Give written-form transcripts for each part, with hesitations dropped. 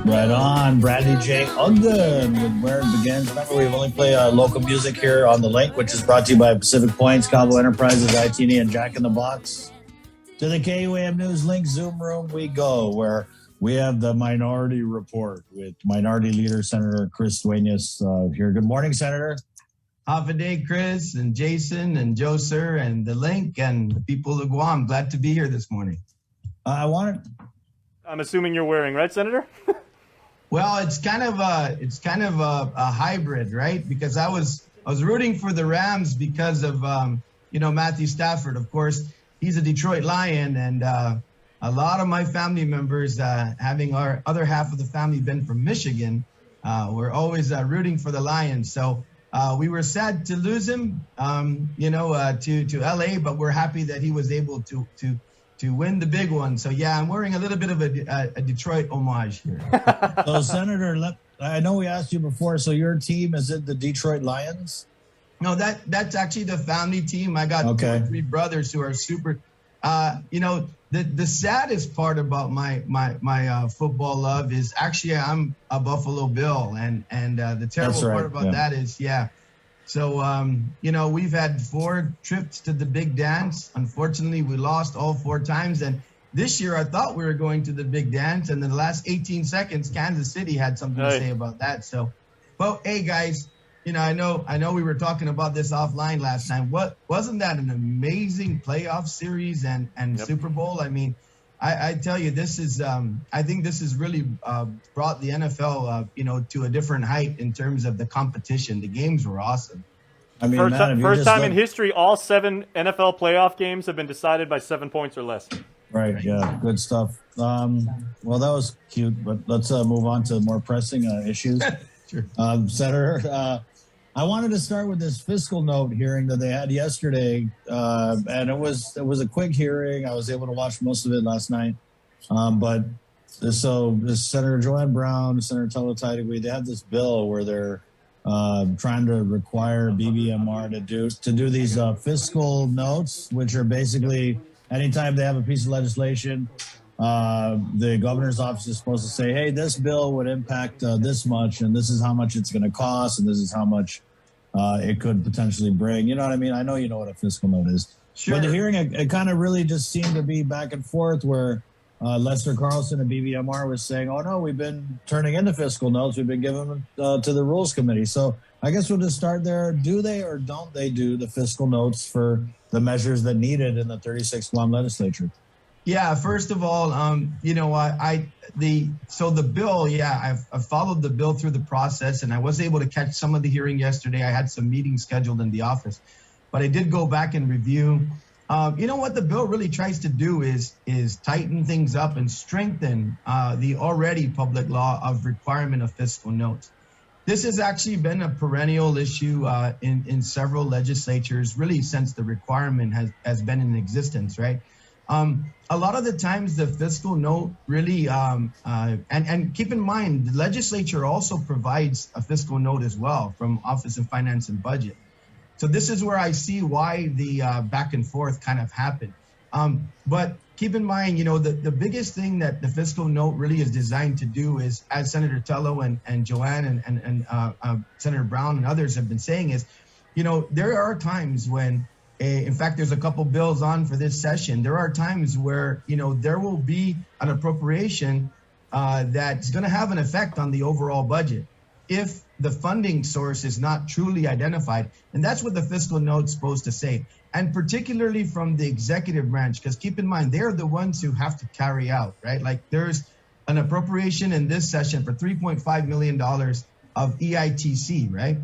Right on. Brandy J. Ogden with Where It Begins. Remember, we only play local music here on The Link, which is brought to you by Pacific Points, Cabo Enterprises, ITN, and Jack in the Box. To the KUAM News Link Zoom room we go, where we have the Minority Report with Minority Leader Senator Chris Duenas here. Good morning, Senator. Half a day, Chris and Jason and Joe Sir and The Link and the people of Guam. Glad to be here this morning. I'm assuming you're wearing, right, Senator? Well, it's kind of a hybrid, right? Because I was rooting for the Rams because of Matthew Stafford. Of course, he's a Detroit Lion, and a lot of my family members, having our other half of the family been from Michigan, we're always rooting for the Lions. So we were sad to lose him, to LA, but we're happy that he was able to win the big one. So, yeah, I'm wearing a little bit of a Detroit homage here. So, Senator, I know we asked you before, so your team, is it the Detroit Lions? No, that's actually the family team. I got 2 or 3 brothers who are super, the saddest part about my football love is actually I'm a Buffalo Bill. And the terrible part about that is, So, we've had 4 trips to the big dance. Unfortunately, we lost all 4 times. And this year, I thought we were going to the big dance. And in the last 18 seconds, Kansas City had something to say about that. So, well, hey, guys, I know we were talking about this offline last time. Wasn't that an amazing playoff series and Super Bowl? I mean, I tell you, this is I think this has really brought the NFL to a different height in terms of the competition. The games were awesome. I mean, first time in history, all 7 NFL playoff games have been decided by 7 points or less. Right. Yeah. Good stuff. Well, that was cute, but let's move on to more pressing issues. Sure. Senator, I wanted to start with this fiscal note hearing that they had yesterday, and it was a quick hearing. I was able to watch most of it last night, but so this Senator Joanne Brown, Senator Tello Taitigui, they have this bill where they're trying to require BBMR to do these fiscal notes, which are basically anytime they have a piece of legislation, the governor's office is supposed to say, hey, this bill would impact this much, and this is how much it's going to cost, and this is how much it could potentially bring. You know what I mean? I know you know what a fiscal note is. Sure. But the hearing, it kind of really just seemed to be back and forth where Lester Carlson and BBMR was saying, oh, no, we've been turning into fiscal notes. We've been giving them to the Rules Committee. So I guess we'll just start there. Do they or don't they do the fiscal notes for the measures that needed in the 36th Guam legislature? Yeah, first of all, the bill, I've followed the bill through the process, and I was able to catch some of the hearing yesterday. I had some meetings scheduled in the office, but I did go back and review. What the bill really tries to do is tighten things up and strengthen the already public law of requirement of fiscal notes. This has actually been a perennial issue in several legislatures, really since the requirement has been in existence, right? A lot of the times the fiscal note really, and keep in mind, the legislature also provides a fiscal note as well from Office of Finance and Budget. So this is where I see why the back and forth kind of happened. But keep in mind, the biggest thing that the fiscal note really is designed to do is, as Senator Tello and Joanne and Senator Brown and others have been saying is, there are times when, in fact, there's a couple bills on for this session. There are times where, there will be an appropriation that's going to have an effect on the overall budget if the funding source is not truly identified. And that's what the fiscal note's supposed to say. And particularly from the executive branch, because keep in mind, they're the ones who have to carry out, right? Like there's an appropriation in this session for $3.5 million of EITC, right?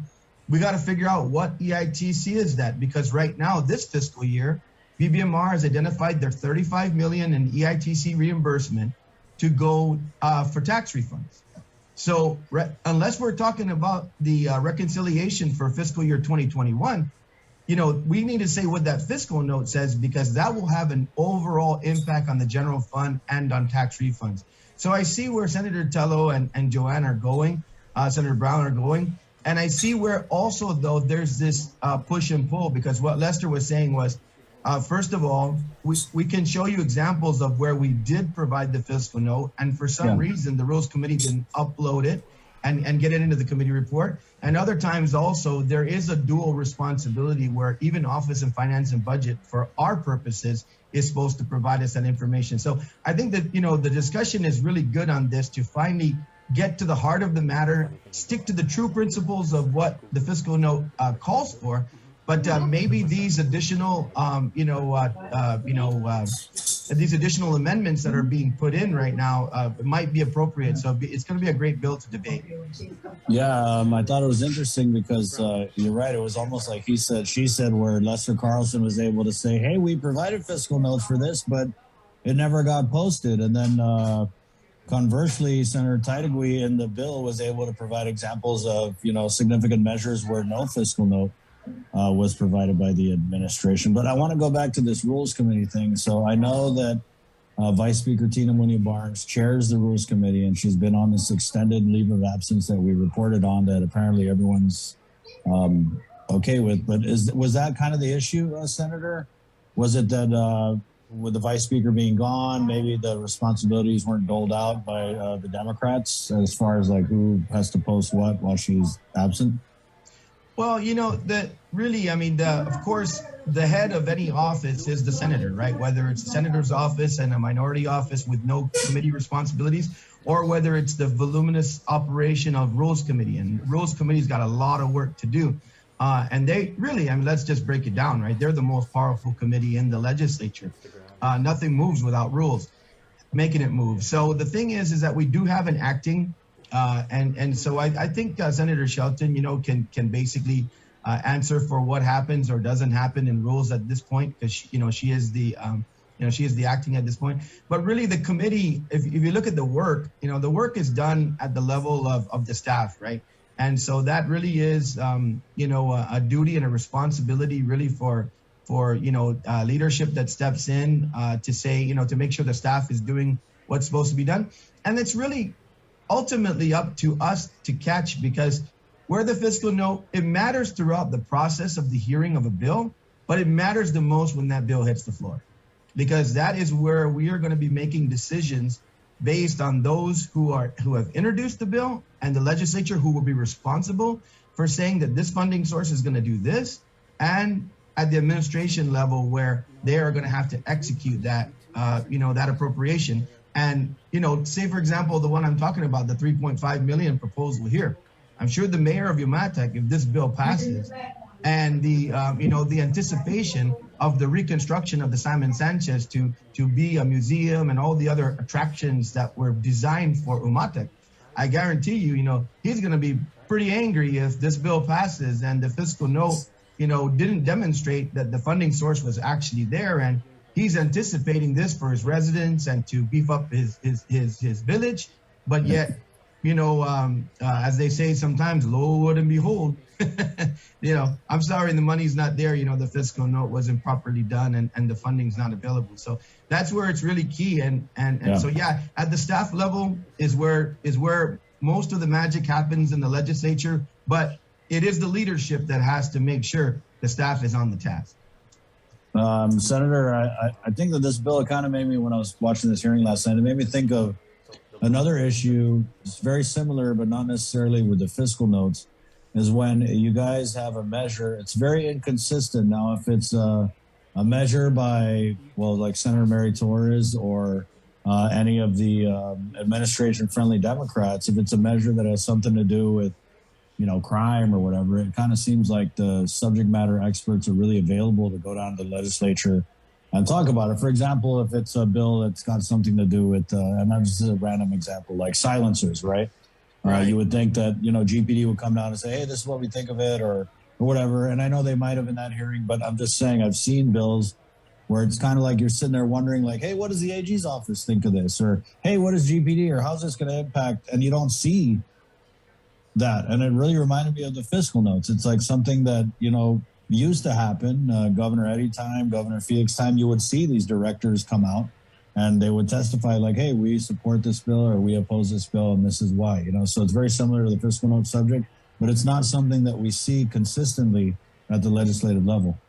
We got to figure out what EITC is that, because right now, this fiscal year, BBMR has identified their $35 million in EITC reimbursement to go for tax refunds. So unless we're talking about the reconciliation for fiscal year 2021, we need to say what that fiscal note says, because that will have an overall impact on the general fund and on tax refunds. So I see where Senator Tello and Joanne are going, Senator Brown are going. And I see where also, though, there's this push and pull, because what Lester was saying was, First of all, we can show you examples of where we did provide the fiscal note, and for some reason, the Rules Committee didn't upload it and get it into the committee report. And other times also, there is a dual responsibility where even Office of Finance and Budget, for our purposes, is supposed to provide us that information. So I think that, the discussion is really good on this to finally get to the heart of the matter, stick to the true principles of what the fiscal note calls for. But maybe these additional, these additional amendments that are being put in right now might be appropriate. So it's going to be a great bill to debate. Yeah, I thought it was interesting because you're right. It was almost like he said, she said, where Lester Carlson was able to say, hey, we provided fiscal notes for this, but it never got posted. And then conversely, Senator Titagui in the bill was able to provide examples of, significant measures where no fiscal note was provided by the administration. But I want to go back to this Rules Committee thing. So I know that Vice Speaker Tina Munoz-Barnes chairs the Rules Committee, and she's been on this extended leave of absence that we reported on that apparently everyone's okay with. But was that kind of the issue, Senator? Was it that with the Vice Speaker being gone, maybe the responsibilities weren't doled out by the Democrats as far as like who has to post what while she's absent? Well, of course, the head of any office is the senator, right? Whether it's the senator's office and a minority office with no committee responsibilities, or whether it's the voluminous operation of Rules Committee. And Rules Committee's got a lot of work to do. And they really, let's just break it down, right? They're the most powerful committee in the legislature. Nothing moves without rules, making it move. So the thing is that we do have an acting and so I think Senator Shelton, can basically answer for what happens or doesn't happen in rules at this point, because she is the acting at this point. But really, the committee, if you look at the work, the work is done at the level of the staff, right? And so that really is, a duty and a responsibility really for leadership that steps in to say, to make sure the staff is doing what's supposed to be done. And it's really ultimately up to us to catch, because where the fiscal note, it matters throughout the process of the hearing of a bill, but it matters the most when that bill hits the floor, because that is where we are going to be making decisions based on those who have introduced the bill and the legislature who will be responsible for saying that this funding source is going to do this, and at the administration level where they are going to have to execute that, that appropriation. And, say, for example, the one I'm talking about, the 3.5 million proposal here, I'm sure the mayor of Umatec, if this bill passes, and the anticipation of the reconstruction of the Simon Sanchez to be a museum and all the other attractions that were designed for Umatec, I guarantee you, he's going to be pretty angry if this bill passes and the fiscal note, didn't demonstrate that the funding source was actually there. And he's anticipating this for his residents and to beef up his village, but yet, as they say sometimes, lo and behold, I'm sorry, the money's not there. The fiscal note wasn't properly done and the funding's not available. So that's where it's really key. And so at the staff level is where most of the magic happens in the legislature, but it is the leadership that has to make sure the staff is on the task. Senator, I think that this bill, it kind of made me, when I was watching this hearing last night, it made me think of another issue. It's very similar, but not necessarily with the fiscal notes, is when you guys have a measure. It's very inconsistent. Now, if it's a measure by, like Senator Mary Torres or any of the administration-friendly Democrats, if it's a measure that has something to do with crime or whatever, it kind of seems like the subject matter experts are really available to go down to the legislature and talk about it. For example, if it's a bill that's got something to do with, and that's just a random example, like silencers, right? You would think that, GPD would come down and say, hey, this is what we think of it or whatever. And I know they might have in that hearing, but I'm just saying I've seen bills where it's kind of like you're sitting there wondering like, hey, what does the AG's office think of this? Or, hey, what is GPD or how's this going to impact? And you don't see that. And it really reminded me of the fiscal notes. It's like something that, used to happen. Governor Eddie time, Governor Felix time, you would see these directors come out and they would testify like, hey, we support this bill or we oppose this bill and this is why, So it's very similar to the fiscal note subject, but it's not something that we see consistently at the legislative level.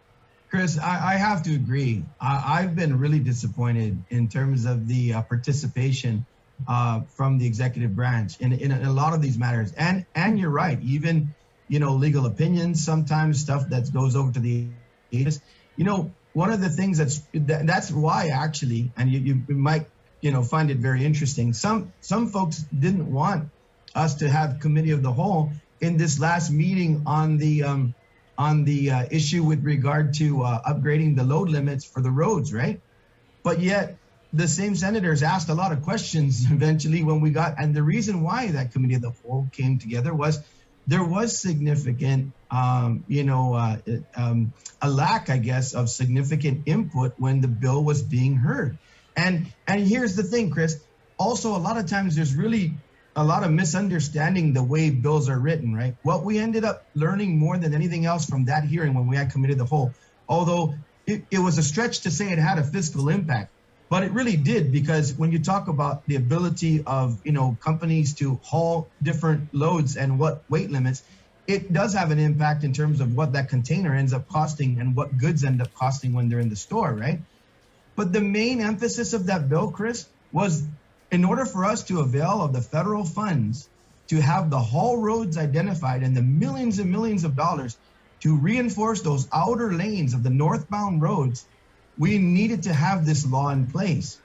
Chris, I have to agree. I've been really disappointed in terms of the participation from the executive branch in a lot of these matters. And you're right, even, legal opinions, sometimes stuff that goes over to the agencies. One of the things that's why actually, and you might, find it very interesting. Some folks didn't want us to have committee of the whole in this last meeting on the issue with regard to upgrading the load limits for the roads, right? But yet the same senators asked a lot of questions eventually when we got, and the reason why that committee of the whole came together was there was significant, a lack, I guess, of significant input when the bill was being heard. And here's the thing, Chris, also a lot of times there's really a lot of misunderstanding the way bills are written, right? What we ended up learning more than anything else from that hearing when we had committee of the whole, although it was a stretch to say it had a fiscal impact, but it really did, because when you talk about the ability of, companies to haul different loads and what weight limits, it does have an impact in terms of what that container ends up costing and what goods end up costing when they're in the store, right? But the main emphasis of that bill, Chris, was in order for us to avail of the federal funds to have the haul roads identified and the millions and millions of dollars to reinforce those outer lanes of the northbound roads, we needed to have this law in place.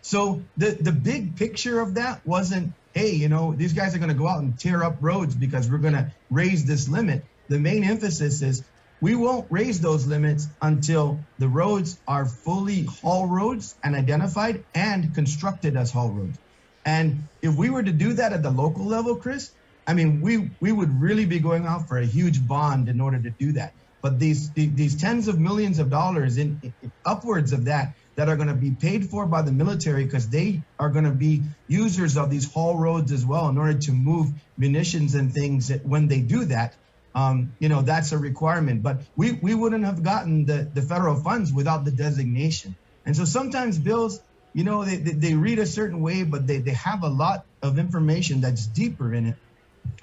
So the big picture of that wasn't, hey, these guys are going to go out and tear up roads because we're going to raise this limit. The main emphasis is we won't raise those limits until the roads are fully haul roads and identified and constructed as haul roads. And if we were to do that at the local level, Chris, I mean, we would really be going out for a huge bond in order to do that. But these tens of millions of dollars in upwards of that are going to be paid for by the military, because they are going to be users of these haul roads as well in order to move munitions and things when they do that. That's a requirement, but we wouldn't have gotten the federal funds without the designation. And so sometimes bills, they read a certain way, but they have a lot of information that's deeper in it.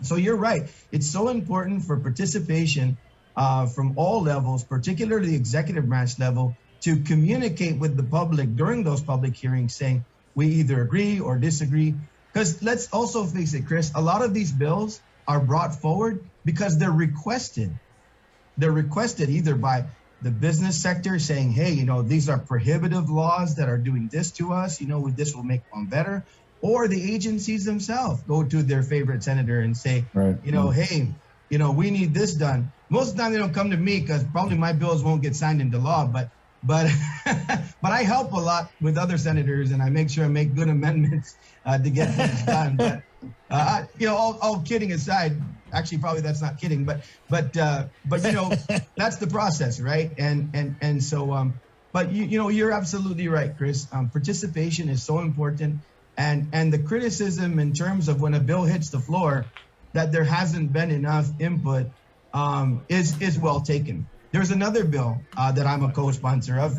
So you're right. It's so important for participation from all levels, particularly the executive branch level, to communicate with the public during those public hearings saying we either agree or disagree. Because let's also face it, Chris, a lot of these bills are brought forward because they're requested. They're requested either by the business sector saying, hey, these are prohibitive laws that are doing this to us, this will make one better. Or the agencies themselves go to their favorite senator and say, right. Hey, we need this done. Most of the time they don't come to me because probably my bills won't get signed into law, but I help a lot with other senators, and I make sure I make good amendments to get things done. But all kidding aside, actually probably that's not kidding, but that's the process, right? And so but you're absolutely right, Chris. Participation is so important, and the criticism in terms of when a bill hits the floor that there hasn't been enough input is well taken. There's another bill that I'm a co-sponsor of.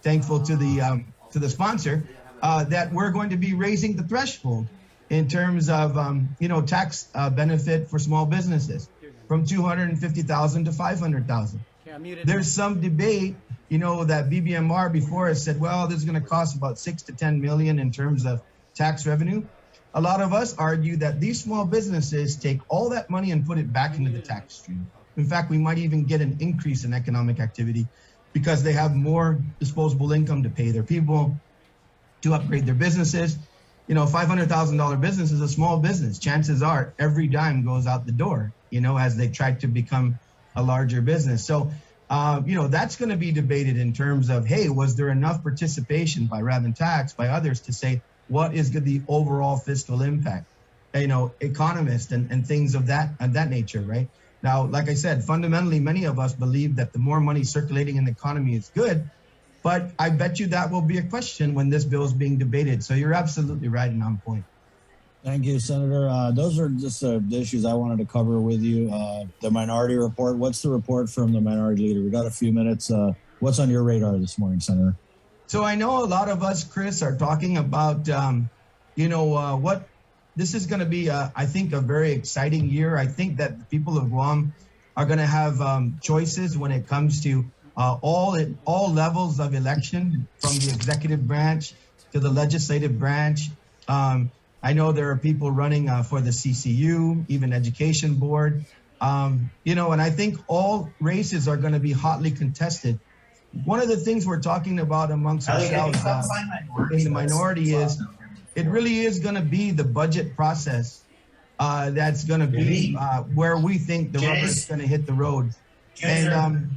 Thankful to the sponsor that we're going to be raising the threshold in terms of tax benefit for small businesses from $250,000 to $500,000. There's some debate, that BBMR before has said, well, this is going to cost about 6 to 10 million in terms of tax revenue. A lot of us argue that these small businesses take all that money and put it back into the tax stream. In fact, we might even get an increase in economic activity because they have more disposable income to pay their people, to upgrade their businesses. $500,000 business is a small business. Chances are every dime goes out the door, as they try to become a larger business. So, that's going to be debated in terms of, hey, was there enough participation by rather than tax by others to say, what is the overall fiscal impact? Economists and things of that nature, right? Now, like I said, fundamentally, many of us believe that the more money circulating in the economy is good, but I bet you that will be a question when this bill is being debated. So you're absolutely right and on point. Thank you, Senator. Those are just the issues I wanted to cover with you. The minority report. What's the report from the minority leader? We got a few minutes. What's on your radar this morning, Senator? So I know a lot of us, Chris, are talking about, what this is going to be, I think, a very exciting year. I think that the people of Guam are going to have choices when it comes to all levels of election, from the executive branch to the legislative branch. I know there are people running for the CCU, even education board. And I think all races are going to be hotly contested. One of the things we're talking about amongst ourselves in the minority is it really is going to be the budget process that's going to be where we think the rubber is going to hit the road. And,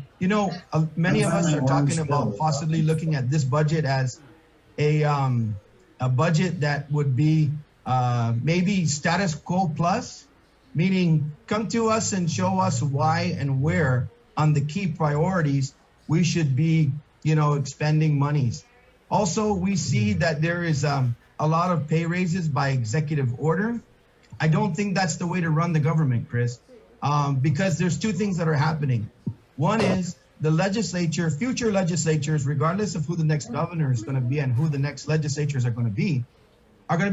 many of us are talking about possibly looking at this budget as a budget that would be maybe status quo plus, meaning come to us and show us why and where on the key priorities we should be, expending monies. Also, we see that there is a lot of pay raises by executive order. I don't think that's the way to run the government, Chris, because there's two things that are happening. One is the legislature, future legislatures, regardless of who the next governor is going to be and who the next legislatures are going to be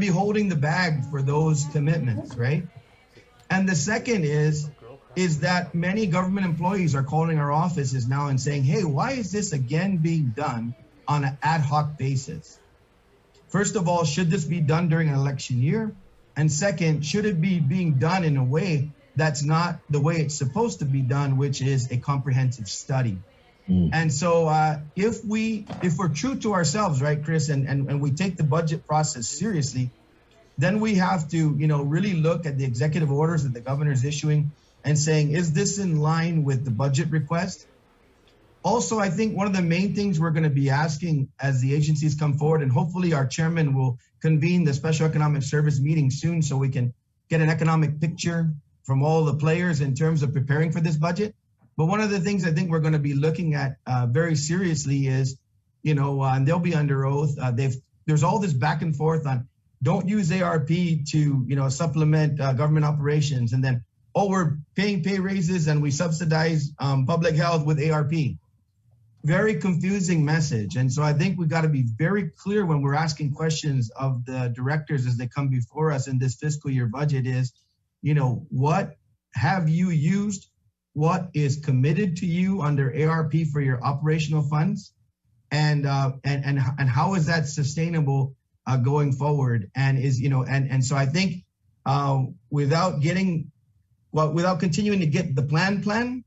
holding the bag for those commitments, right? And the second is that many government employees are calling our offices now and saying, hey, why is this again being done on an ad hoc basis? First of all, should this be done during an election year? And second, should it be being done in a way that's not the way it's supposed to be done, which is a comprehensive study? And so if we're true to ourselves, right, Chris, and we take the budget process seriously, then we have to, really look at the executive orders that the governor is issuing and saying, is this in line with the budget request? Also, I think one of the main things we're going to be asking as the agencies come forward, and hopefully our chairman will convene the Special Economic Service meeting soon so we can get an economic picture from all the players in terms of preparing for this budget. But one of the things I think we're going to be looking at very seriously is, and they'll be under oath, there's all this back and forth on don't use ARP to, supplement government operations. And then, we're paying pay raises and we subsidize public health with ARP. Very confusing message. And so I think we've got to be very clear when we're asking questions of the directors as they come before us in this fiscal year budget is, what have you used? What is committed to you under ARP for your operational funds? And how is that sustainable going forward? And so I think without continuing to get the plan,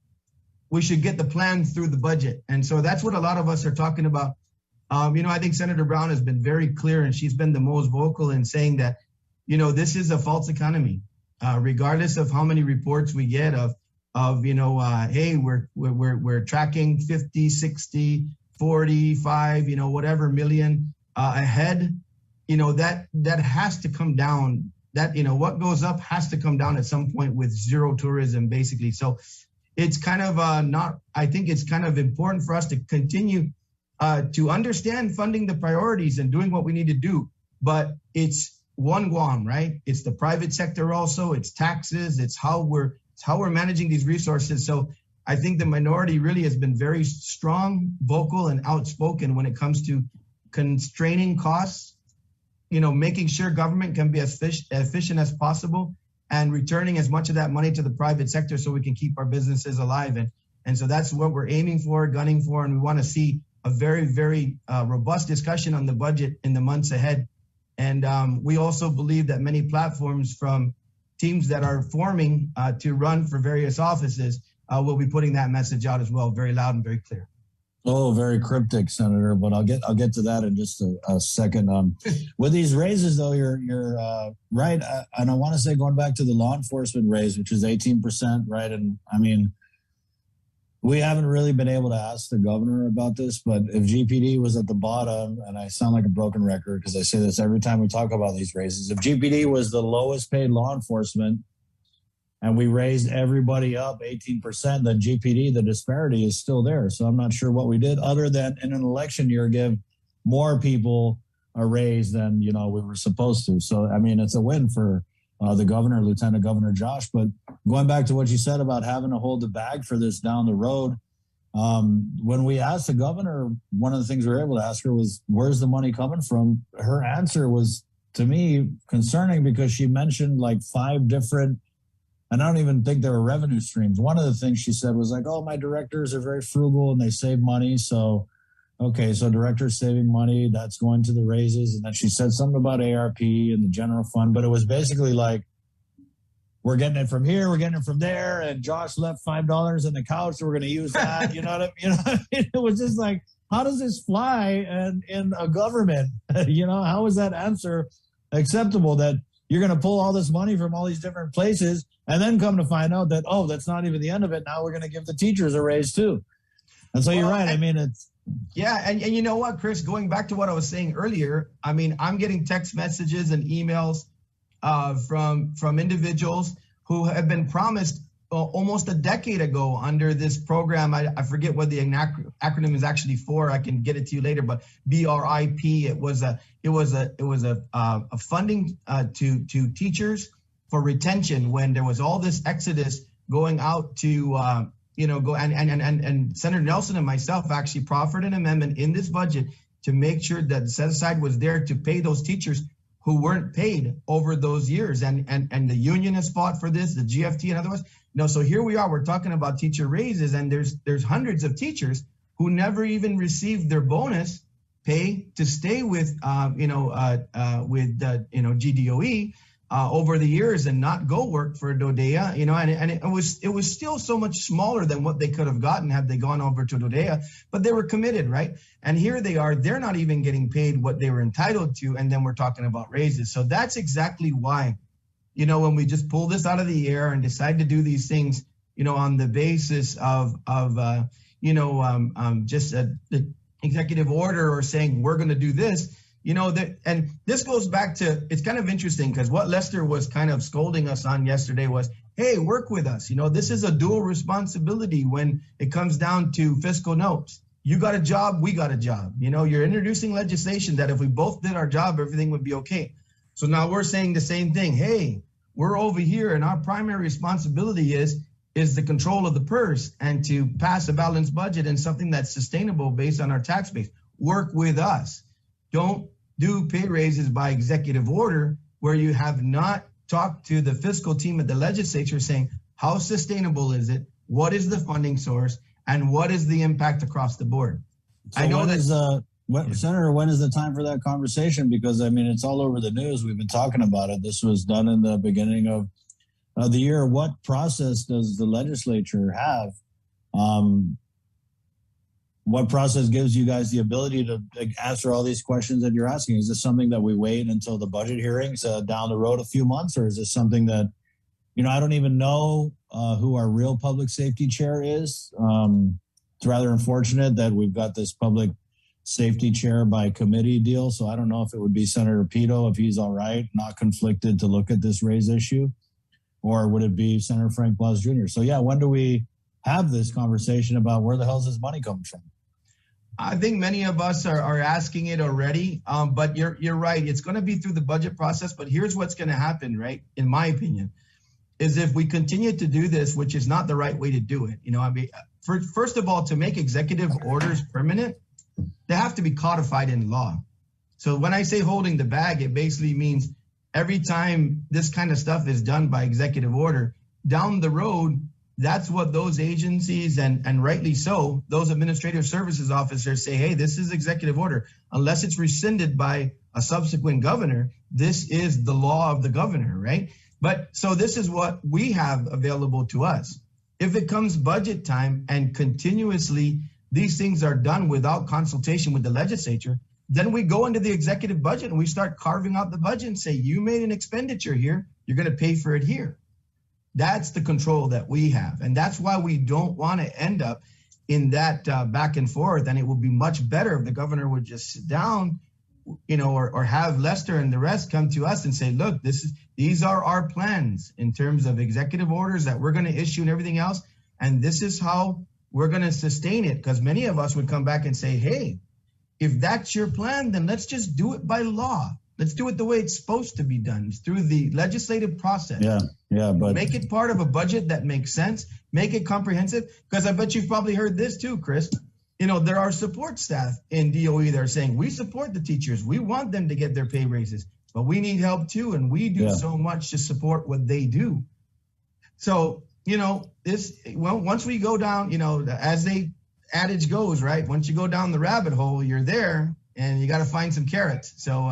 we should get the plan through the budget. And so that's what a lot of us are talking about. I think Senator Brown has been very clear, and she's been the most vocal in saying that, this is a false economy, regardless of how many reports we get of hey, we're tracking 50, 60, 45, whatever million ahead. That has to come down. That, what goes up has to come down at some point with zero tourism, basically. So it's kind of I think it's kind of important for us to continue to understand funding the priorities and doing what we need to do. But it's one Guam, right? It's the private sector also, it's taxes, it's how we're managing these resources. So I think the minority really has been very strong, vocal, and outspoken when it comes to constraining costs, making sure government can be as efficient as possible and returning as much of that money to the private sector so we can keep our businesses alive. And so that's what we're aiming for, gunning for, and we want to see a very, very robust discussion on the budget in the months ahead. And we also believe that many platforms from teams that are forming to run for various offices will be putting that message out as well, very loud and very clear. Oh, very cryptic, Senator, but I'll get to that in just a second. With these raises, though, you're right, and I want to say going back to the law enforcement raise, which is 18%, right? And I mean, we haven't really been able to ask the governor about this, but if GPD was at the bottom, and I sound like a broken record because I say this every time we talk about these raises, if GPD was the lowest paid law enforcement and we raised everybody up 18%, then GPD, the disparity is still there. So I'm not sure what we did other than in an election year give more people a raise than we were supposed to. So, I mean, it's a win for the governor, Lieutenant Governor Josh. But going back to what you said about having to hold the bag for this down the road, when we asked the governor, one of the things we were able to ask her was, where's the money coming from? Her answer was, to me, concerning because she mentioned like 5 different and I don't even think there were revenue streams. One of the things she said was like, "Oh, my directors are very frugal and they save money." So, okay, so directors saving money, that's going to the raises. And then she said something about ARP and the general fund, but it was basically like, we're getting it from here, we're getting it from there, and Josh left $5 in the couch, so we're going to use that. You know what I mean? It was just like, how does this fly in a government? How is that answer acceptable that you're going to pull all this money from all these different places and then come to find out that, oh, that's not even the end of it. Now we're going to give the teachers a raise too. And so you're right. I mean, it's. Yeah. And you know what, Chris, going back to what I was saying earlier, I mean, I'm getting text messages and emails from individuals who have been promised almost a decade ago under this program. I forget what the acronym is actually for. I can get it to you later, but BRIP. It was a funding to teachers for retention when there was all this exodus going out to go and Senator Nelson and myself actually proffered an amendment in this budget to make sure that set aside was there to pay those teachers who weren't paid over those years. And the union has fought for this, the GFT and otherwise. So here we are, we're talking about teacher raises, and there's hundreds of teachers who never even received their bonus pay to stay with GDOE over the years and not go work for Dodea, and it was still so much smaller than what they could have gotten had they gone over to Dodea, but they were committed, right? And here they are, they're not even getting paid what they were entitled to, and then we're talking about raises. So that's exactly why, when we just pull this out of the air and decide to do these things, on the basis of just the executive order or saying we're going to do this, and this goes back to, it's kind of interesting because what Lester was kind of scolding us on yesterday was, hey, work with us. This is a dual responsibility when it comes down to fiscal notes. You got a job, we got a job. You're introducing legislation that if we both did our job, everything would be okay. So now we're saying the same thing. Hey, we're over here and our primary responsibility is the control of the purse and to pass a balanced budget and something that's sustainable based on our tax base. Work with us. Don't do pay raises by executive order where you have not talked to the fiscal team at the legislature saying, how sustainable is it? What is the funding source? And what is the impact across the board? So I know Senator, when is the time for that conversation? Because, I mean, it's all over the news. We've been talking about it. This was done in the beginning of the year. What process does the legislature have? What process gives you guys the ability to answer all these questions that you're asking? Is this something that we wait until the budget hearings down the road a few months? Or is this something that, I don't even know who our real public safety chair is. It's rather unfortunate that we've got this public safety chair by committee deal. So I don't know if it would be Senator Pito, if he's all right, not conflicted to look at this raise issue, or would it be Senator Frank Blas Jr.? So yeah, when do we have this conversation about where the hell is this money coming from? I think many of us are asking it already, but you're right. It's going to be through the budget process, but here's what's going to happen, right? In my opinion, is if we continue to do this, which is not the right way to do it. First of all, to make executive orders permanent, they have to be codified in law. So when I say holding the bag, it basically means every time this kind of stuff is done by executive order, down the road, that's what those agencies, and rightly so, those administrative services officers say, hey, this is executive order. Unless it's rescinded by a subsequent governor, this is the law of the governor, right? But so this is what we have available to us. If it comes budget time and continuously these things are done without consultation with the legislature, then we go into the executive budget and we start carving out the budget and say, you made an expenditure here, you're going to pay for it here. That's the control that we have. And that's why we don't want to end up in that back and forth. And it would be much better if the governor would just sit down, or have Lester and the rest come to us and say, look, these are our plans in terms of executive orders that we're going to issue and everything else. And this is how we're going to sustain it. Because many of us would come back and say, hey, if that's your plan, then let's just do it by law. Let's do it the way it's supposed to be done. It's through the legislative process. Yeah, but make it part of a budget that makes sense. Make it comprehensive. Because I bet you've probably heard this too, Chris. There are support staff in DOE that are saying, we support the teachers. We want them to get their pay raises, but we need help too. And we do so much to support what they do. So, once we go down, as the adage goes, right? Once you go down the rabbit hole, you're there, and you got to find some carrots. So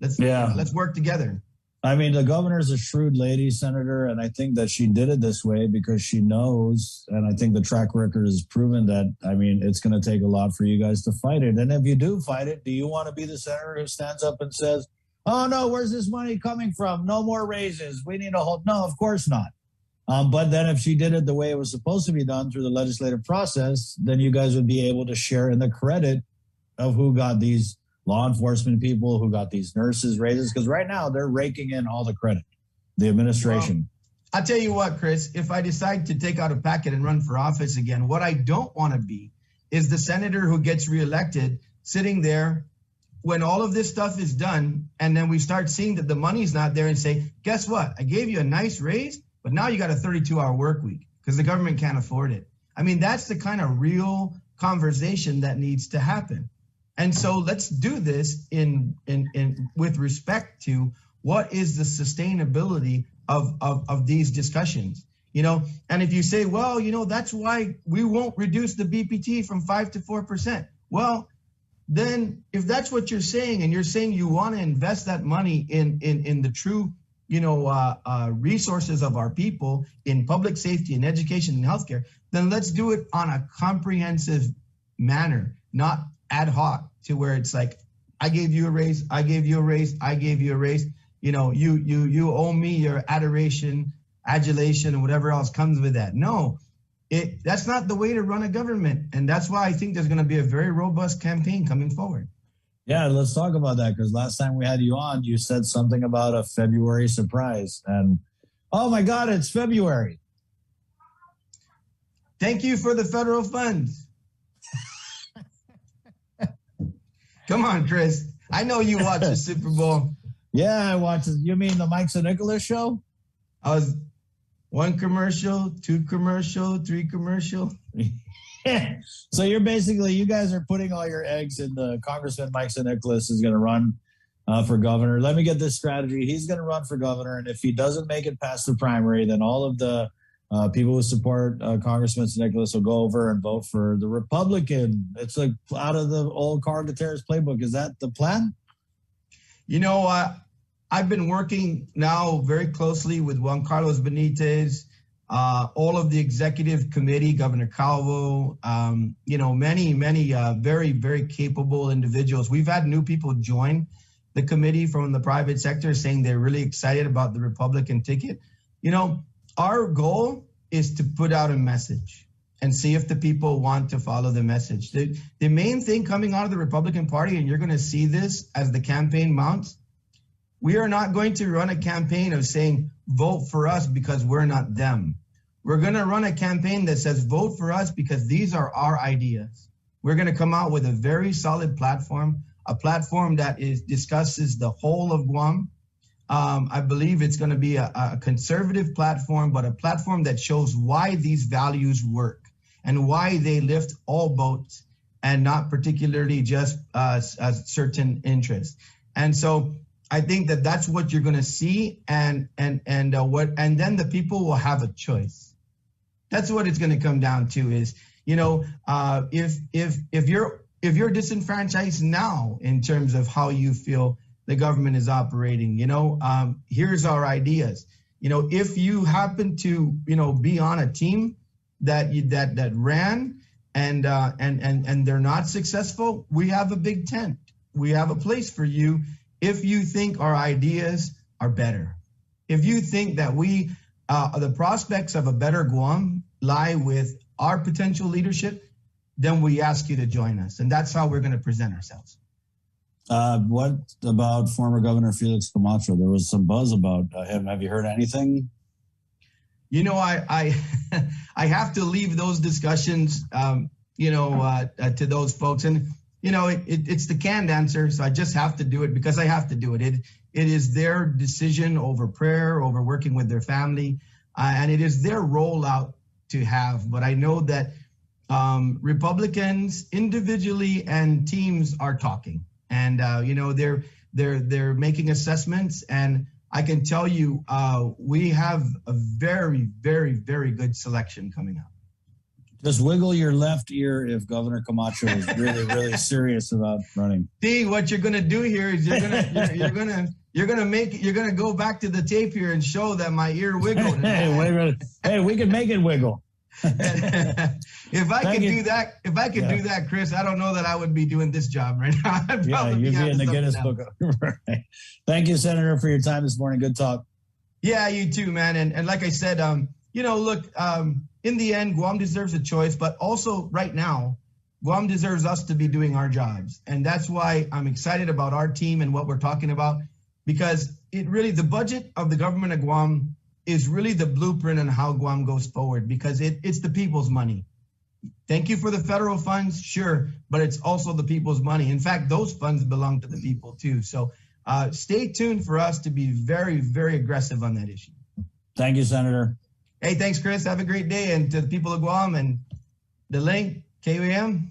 let's work together. I mean, the governor's a shrewd lady, Senator, and I think that she did it this way because she knows, and I think the track record has proven that, I mean, it's going to take a lot for you guys to fight it. And if you do fight it, do you want to be the senator who stands up and says, oh, no, where's this money coming from? No more raises. We need a whole... No, of course not. But then if she did it the way it was supposed to be done through the legislative process, then you guys would be able to share in the credit of who got these law enforcement people, who got these nurses raises, because right now they're raking in all the credit, the administration. Well, I'll tell you what, Chris, if I decide to take out a packet and run for office again, what I don't want to be is the senator who gets reelected sitting there when all of this stuff is done, and then we start seeing that the money's not there and say, guess what? I gave you a nice raise, but now you got a 32-hour work week because the government can't afford it. I mean, that's the kind of real conversation that needs to happen. And so let's do this in with respect to what is the sustainability of these discussions, And if you say, well, that's why we won't reduce the BPT from 5 to 4%. Well, then if that's what you're saying, and you're saying you want to invest that money in the true, resources of our people in public safety and education and healthcare, then let's do it on a comprehensive manner, not ad hoc to where it's like, I gave you a raise, I gave you a raise, I gave you a raise. You owe me your adoration, adulation, and whatever else comes with that. No, that's not the way to run a government. And that's why I think there's going to be a very robust campaign coming forward. Yeah, let's talk about that, because last time we had you on, you said something about a February surprise. And, oh my God, it's February. Thank you for the federal funds. Come on, Chris. I know you watch the Super Bowl. Yeah, I watch it. You mean the Mike Nicholas show? I was 1 commercial, 2 commercial, 3 commercial. So you guys are putting all your eggs in the Congressman Mike Nicholas is going to run for governor. Let me get this strategy. He's going to run for governor. And if he doesn't make it past the primary, then all of the people who support Congressman Nicholas will go over and vote for the Republican. It's like out of the old Carl Gutierrez playbook. Is that the plan? I've been working now very closely with Juan Carlos Benitez, all of the executive committee, Governor Calvo, many very, very capable individuals. We've had new people join the committee from the private sector saying they're really excited about the Republican ticket. Our goal is to put out a message and see if the people want to follow the message. The main thing coming out of the Republican Party, and you're going to see this as the campaign mounts, we are not going to run a campaign of saying, vote for us because we're not them. We're going to run a campaign that says, vote for us because these are our ideas. We're going to come out with a very solid platform, a platform that discusses the whole of Guam. I believe it's going to be a conservative platform, but a platform that shows why these values work and why they lift all boats and not particularly just a certain interests. And so I think that that's what you're going to see, and then the people will have a choice. That's what it's going to come down to. Is if you're disenfranchised now in terms of how you feel the government is operating, here's our ideas. If you happen to be on a team that ran and they're not successful, we have a big tent. We have a place for you. If you think our ideas are better, if you think that the prospects of a better Guam lie with our potential leadership, then we ask you to join us. And that's how we're going to present ourselves. What about former Governor Felix Camacho? There was some buzz about him. Have you heard anything? I have to leave those discussions, to those folks. And it's the canned answer, so I just have to do it because I have to do it. It is their decision over prayer, over working with their family, and it is their rollout to have. But I know that Republicans individually and teams are talking, and they're making assessments. And I can tell you we have a very, very, very good selection coming up. Just wiggle your left ear if Governor Camacho is really, really serious about running. See, what you're gonna do here is you're gonna go back to the tape here and show that my ear wiggled. Hey, we can make it wiggle. If I could do that, Chris, I don't know that I would be doing this job right now. You'd be in the Guinness Book. Right. Thank you, Senator, for your time this morning. Good talk. Yeah, you too, man. And like I said, look, in the end, Guam deserves a choice, but also right now, Guam deserves us to be doing our jobs. And that's why I'm excited about our team and what we're talking about, because the budget of the government of Guam is really the blueprint on how Guam goes forward, because it's the people's money. Thank you for the federal funds, sure, but it's also the people's money. In fact, those funds belong to the people too. So stay tuned for us to be very, very aggressive on that issue. Thank you, Senator. Hey, thanks, Chris. Have a great day. And to the people of Guam and the link, KUAM.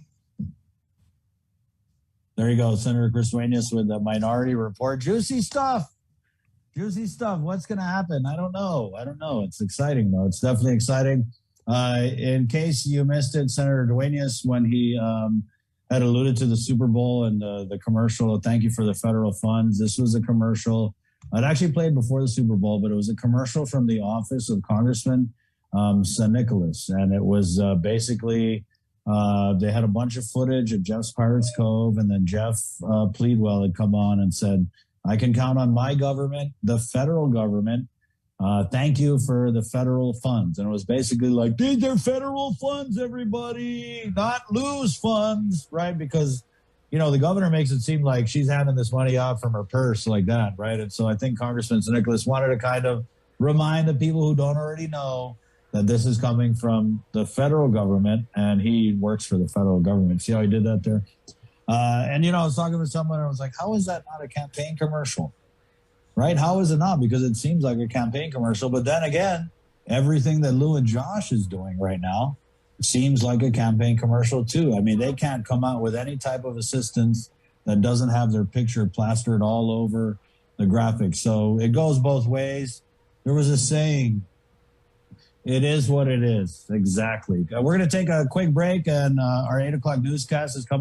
There you go, Senator Chris Duenas with the Minority Report. Juicy stuff. Juicy stuff. What's going to happen? I don't know. It's exciting, though. It's definitely exciting. In case you missed it, Senator Duenas, when he had alluded to the Super Bowl and the commercial, thank you for the federal funds. This was a commercial. It actually played before the Super Bowl, but it was a commercial from the office of Congressman San Nicolas. And it was basically, they had a bunch of footage of Jeff's Pirates Cove, and then Jeff Pleadwell had come on and said, I can count on my government, the federal government. Thank you for the federal funds. And it was basically like, these are federal funds, everybody, not lose funds, right? Because the governor makes it seem like she's handing this money out from her purse like that, right? And so I think Congressman San Nicolas wanted to kind of remind the people who don't already know that this is coming from the federal government, and he works for the federal government. See how he did that there? And I was talking with someone, and I was like, how is that not a campaign commercial, right? How is it not? Because it seems like a campaign commercial. But then again, everything that Lou and Josh is doing right now seems like a campaign commercial too. I mean, they can't come out with any type of assistance that doesn't have their picture plastered all over the graphics. So it goes both ways. There was a saying, it is what it is. Exactly. We're going to take a quick break, and our 8 o'clock newscast is coming.